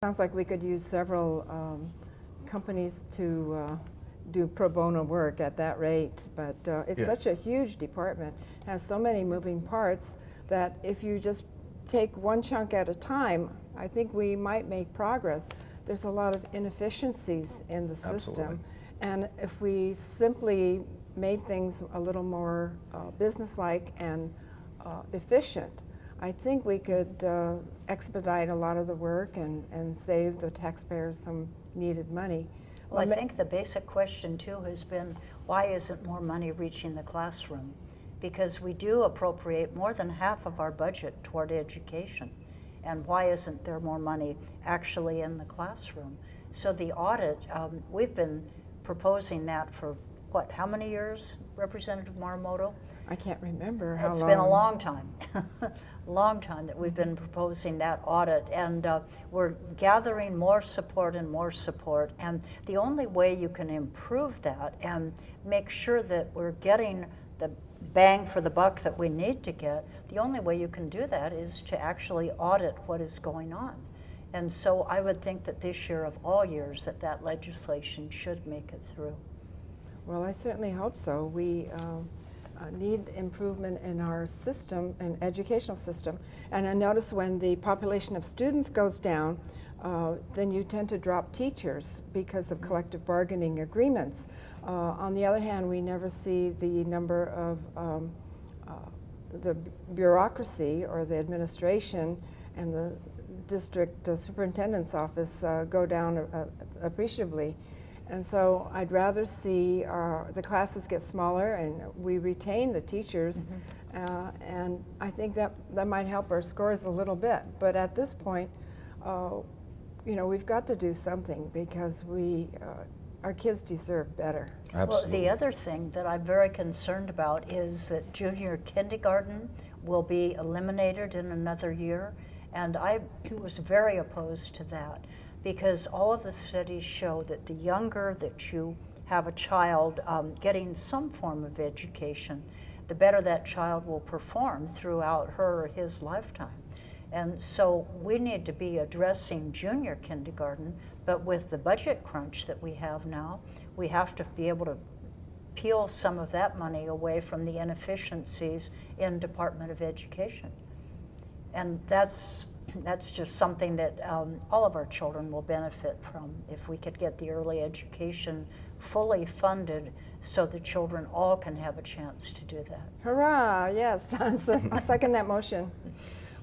Sounds like we could use several companies to do pro bono work at that rate, but it's such a huge department, has so many moving parts that if you just take one chunk at a time, I think we might make progress. There's a lot of inefficiencies in the system, and if we simply made things a little more businesslike and efficient, I think we could expedite a lot of the work and save the taxpayers some needed money. Well, I think the basic question too has been, why isn't more money reaching the classroom? Because we do appropriate more than half of our budget toward education. And why isn't there more money actually in the classroom? So the audit, we've been proposing that for what, how many years, Representative Marumoto? I can't remember how long. It's been a long time, long time that we've been proposing that audit, and we're gathering more support and more support. And the only way you can improve that and make sure that we're getting the bang for the buck that we need to get, the only way you can do that is to actually audit what is going on. And so I would think that this year of all years that legislation should make it through. Well, I certainly hope so. We need improvement in our system, an educational system. And I notice when the population of students goes down, then you tend to drop teachers because of collective bargaining agreements. On the other hand, we never see the number of the bureaucracy or the administration and the district superintendent's office go down appreciably. And so I'd rather see the classes get smaller and we retain the teachers, and I think that might help our scores a little bit. But at this point, you know, we've got to do something because our kids deserve better. Absolutely. Well, the other thing that I'm very concerned about is that junior kindergarten will be eliminated in another year, and I was very opposed to that, because all of the studies show that the younger that you have a child getting some form of education, the better that child will perform throughout her or his lifetime. And so we need to be addressing junior kindergarten, but with the budget crunch that we have now, we have to be able to peel some of that money away from the inefficiencies in Department of Education. And that's just something that all of our children will benefit from if we could get the early education fully funded so the children all can have a chance to do that. Hurrah, yes, I second that motion.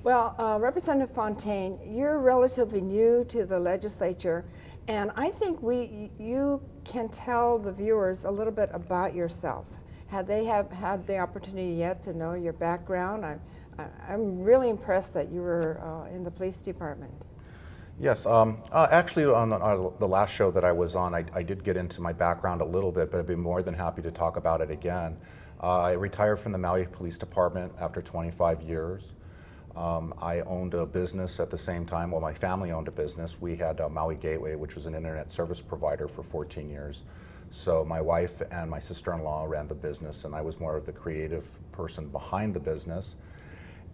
Well, Representative Fontaine, you're relatively new to the legislature, and I think you can tell the viewers a little bit about yourself. Had they had the opportunity yet to know your background? I'm really impressed that you were in the police department. Yes, actually on the last show that I was on, I did get into my background a little bit, but I'd be more than happy to talk about it again. I retired from the Maui Police Department after 25 years. I owned a business at the same time. Well, my family owned a business. We had Maui Gateway, which was an internet service provider, for 14 years. So my wife and my sister-in-law ran the business, and I was more of the creative person behind the business.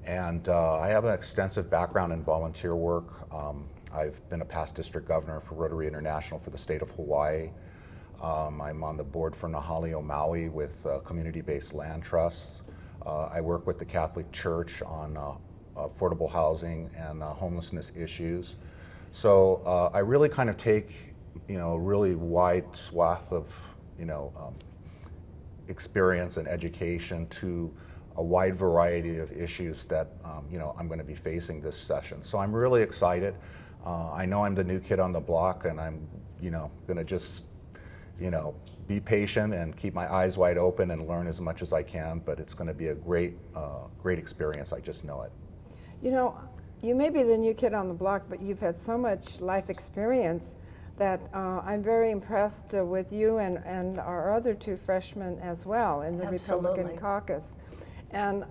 And I have an extensive background in volunteer work. I've been a past district governor for Rotary International for the state of Hawaii. I'm on the board for Nahalio Maui with community-based land trusts. I work with the Catholic Church on affordable housing and homelessness issues. So I really kind of take, you know, a really wide swath of, you know, experience and education to a wide variety of issues that you know, I'm going to be facing this session. So I'm really excited. I know I'm the new kid on the block, and I'm, you know, going to just, you know, be patient and keep my eyes wide open and learn as much as I can. But it's going to be a great, great experience. I just know it. You know, you may be the new kid on the block, but you've had so much life experience that I'm very impressed with you and our other two freshmen as well in the Republican caucus. And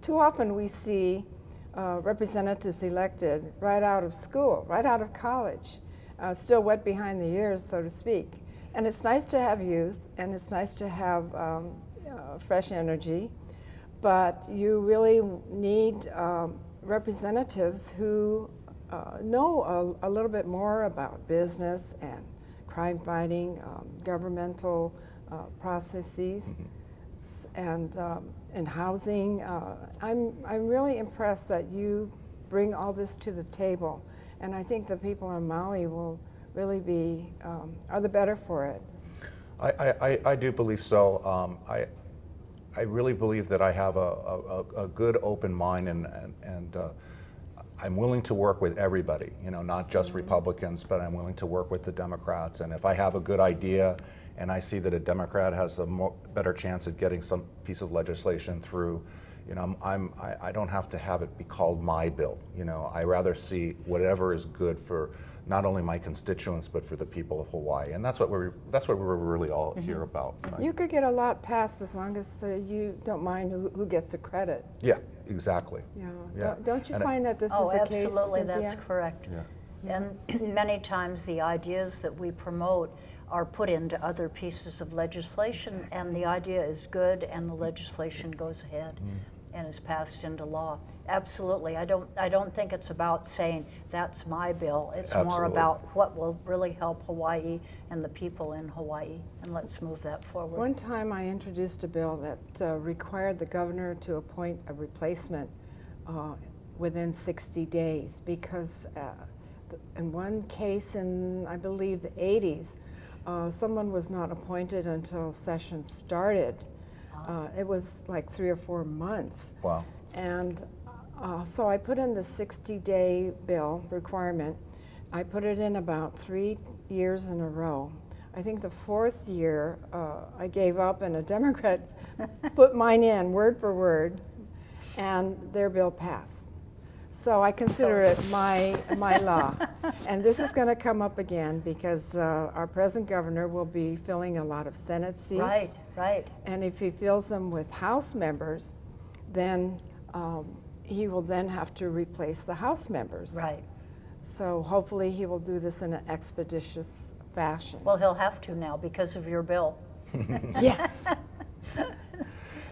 too often we see representatives elected right out of school, right out of college, still wet behind the ears, so to speak. And it's nice to have youth, and it's nice to have fresh energy, but you really need representatives who know a little bit more about business and crime fighting, governmental processes, and housing. I'm really impressed that you bring all this to the table, and I think the people in Maui will really be are the better for it. I do believe so. I really believe that I have a good open mind, and I'm willing to work with everybody, you know, not just Republicans, but I'm willing to work with the Democrats. And if I have a good idea and I see that a Democrat has a better chance at getting some piece of legislation through, you know, I don't have to have it be called my bill. You know, I rather see whatever is good for not only my constituents but for the people of Hawaii, and that's what we're really all here about. Right? You could get a lot passed as long as you don't mind who gets the credit. Yeah, exactly. Yeah. Yeah. Don't you And find that this Oh, is the case? absolutely, Cynthia? that's correct. Yeah. And many times the ideas that we promote are put into other pieces of legislation, and the idea is good, and the legislation goes ahead and is passed into law. Absolutely, I don't think it's about saying that's my bill. It's more Absolutely. about what will really help Hawaii and the people in Hawaii, and let's move that forward. One time I introduced a bill that required the governor to appoint a replacement within 60 days because in one case in, I believe, the 80s, someone was not appointed until session started. It was like 3 or 4 months. Wow. And so I put in the 60-day bill requirement. I put it in about 3 years in a row. I think the 4th year I gave up, and a Democrat put mine in word for word, and their bill passed. So I consider it my law. And this is going to come up again because our present governor will be filling a lot of Senate seats. Right, right. And if he fills them with House members, then he will then have to replace the House members. Right. So hopefully he will do this in an expeditious fashion. Well, he'll have to now because of your bill. Yes.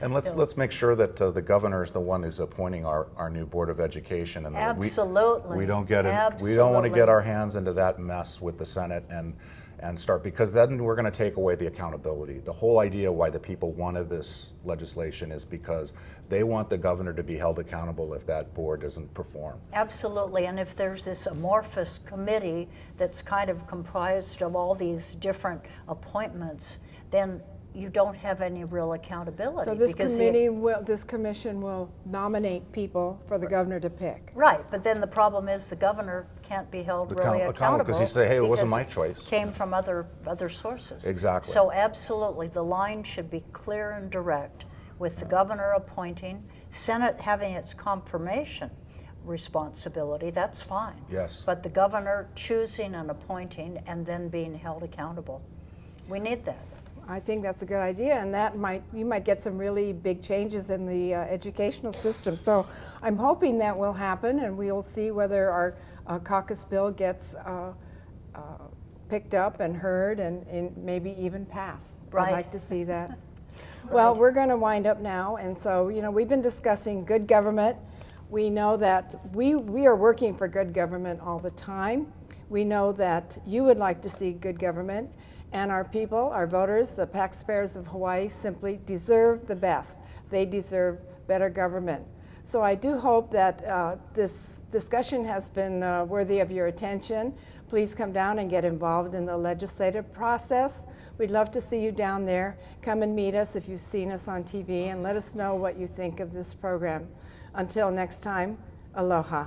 And let's make sure that the governor is the one who's appointing our new Board of Education, and that Absolutely. we don't get we don't want to get our hands into that mess with the Senate and start, because then we're going to take away the accountability. The whole idea why the people wanted this legislation is because they want the governor to be held accountable if that board doesn't perform. Absolutely, and if there's this amorphous committee that's kind of comprised of all these different appointments, then you don't have any real accountability. So this because this commission will nominate people for the governor to pick. right, but then the problem is the governor can't be held really accountable because he say, hey, it wasn't my because choice. it came from other sources. Exactly. So absolutely, the line should be clear and direct, with the governor appointing, Senate having its confirmation responsibility, that's fine. Yes. But the governor choosing and appointing and then being held accountable. We need that. I think that's a good idea, and that you might get some really big changes in the educational system. So I'm hoping that will happen, and we'll see whether our caucus bill gets picked up and heard and maybe even passed. Right. I'd like to see that. Well, we're going to wind up now, and so we've been discussing good government. We know that we are working for good government all the time. We know that you would like to see good government. And our people, our voters, the taxpayers of Hawaii simply deserve the best. They deserve better government. So I do hope that this discussion has been worthy of your attention. Please come down and get involved in the legislative process. We'd love to see you down there. Come and meet us if you've seen us on TV, and let us know what you think of this program. Until next time, aloha.